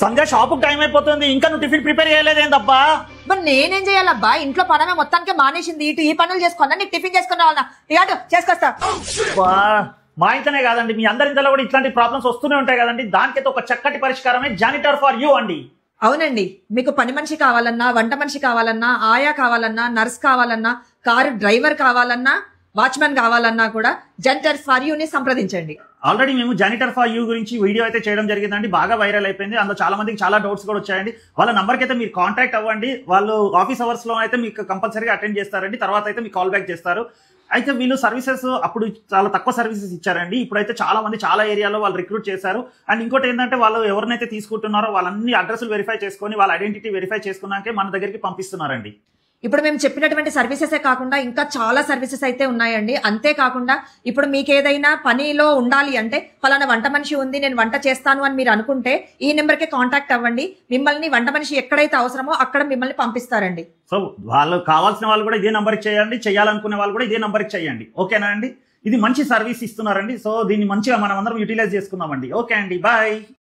సంధ్య shop time అయిపోతుంది, ఇంకా నువ్వు టిఫిన్ ప్రిపేర్ చేయలేదేందబ్బా? మరి నేనేం చేయాలబ్బా? ఇంట్లో పనమే మొత్తానికి మానేసింది. ఇటు ఈ పనులు చేసుకున్నా, నీకు టిఫిన్ చేసుకున్న వాళ్ళ ఇటు చేసుకొస్తా. మా ఇంట్లోనే కాదండి, మీ అందరి ఇంట్లో కూడా ఇట్లాంటి ప్రాబ్లమ్స్ వస్తూనే ఉంటాయి కదండి. దానికైతే ఒక చక్కటి పరిష్కారమే జానిటర్ ఫర్ యూ అండి. అవునండి, మీకు పని మనిషి కావాలన్నా, వంట మనిషి కావాలన్నా, ఆయా కావాలన్నా, నర్స్ కావాలన్నా, కారు డ్రైవర్ కావాలన్నా, వాచ్మెన్ కావాలన్నా కూడా జానిటర్ ఫర్ యూని సంప్రదించండి. ఆల్రెడీ మేము జానిటర్ ఫర్ యూ గురించి వీడియో అయితే చేయడం జరిగిందండి, బాగా వైరల్ అయిపోయింది. అందులో చాలా మందికి చాలా డౌట్స్ కూడా వచ్చాయండి. వాళ్ళ నంబర్కి అయితే మీరు కాంటాక్ట్ అవ్వండి. వాళ్ళు ఆఫీస్ అవర్స్ లో అయితే మీకు కంపల్సరీగా అటెండ్ చేస్తారండి. తర్వాత అయితే మీకు కాల్ బ్యాక్ చేస్తారు. అయితే వీళ్ళు సర్వీసెస్ అప్పుడు చాలా తక్కువ సర్వీసెస్ ఇచ్చారండి. ఇప్పుడైతే చాలా మంది చాలా ఏరియాలో వాళ్ళు రిక్రూట్ చేశారు. అండ్ ఇంకోటి ఏంటంటే వాళ్ళు ఎవరినైతే తీసుకుంటున్నారో వాళ్ళన్ని అడ్రస్లు వెరిఫై చేసుకొని వాళ్ళ ఐడెంటిటీ వెరిఫై చేసుకున్నాకే మన దగ్గరికి పంపిస్తున్నారండి. ఇప్పుడు మేము చెప్పినటువంటి సర్వీసెసే కాకుండా ఇంకా చాలా సర్వీసెస్ అయితే ఉన్నాయండి. అంతేకాకుండా ఇప్పుడు మీకు ఏదైనా పనిలో ఉండాలి అంటే ఫలానా వంట మనిషి ఉంది, నేను వంట చేస్తాను అని మీరు అనుకుంటే ఈ నెంబర్కే కాంటాక్ట్ అవ్వండి. మిమ్మల్ని వంట మనిషి ఎక్కడైతే అవసరమో అక్కడ మిమ్మల్ని పంపిస్తారండి. సో వాళ్ళు కావాల్సిన వాళ్ళు కూడా ఇదే నంబర్కి చేయండి, చేయాలనుకునే వాళ్ళు కూడా ఇదే నంబర్కి చేయండి. ఓకేనా అండి? ఇది మంచి సర్వీస్ ఇస్తున్నారండి. సో దీన్ని మంచిగా మనం అందరం యూటిలైజ్ చేసుకుందామండి. ఓకే అండి, బాయ్.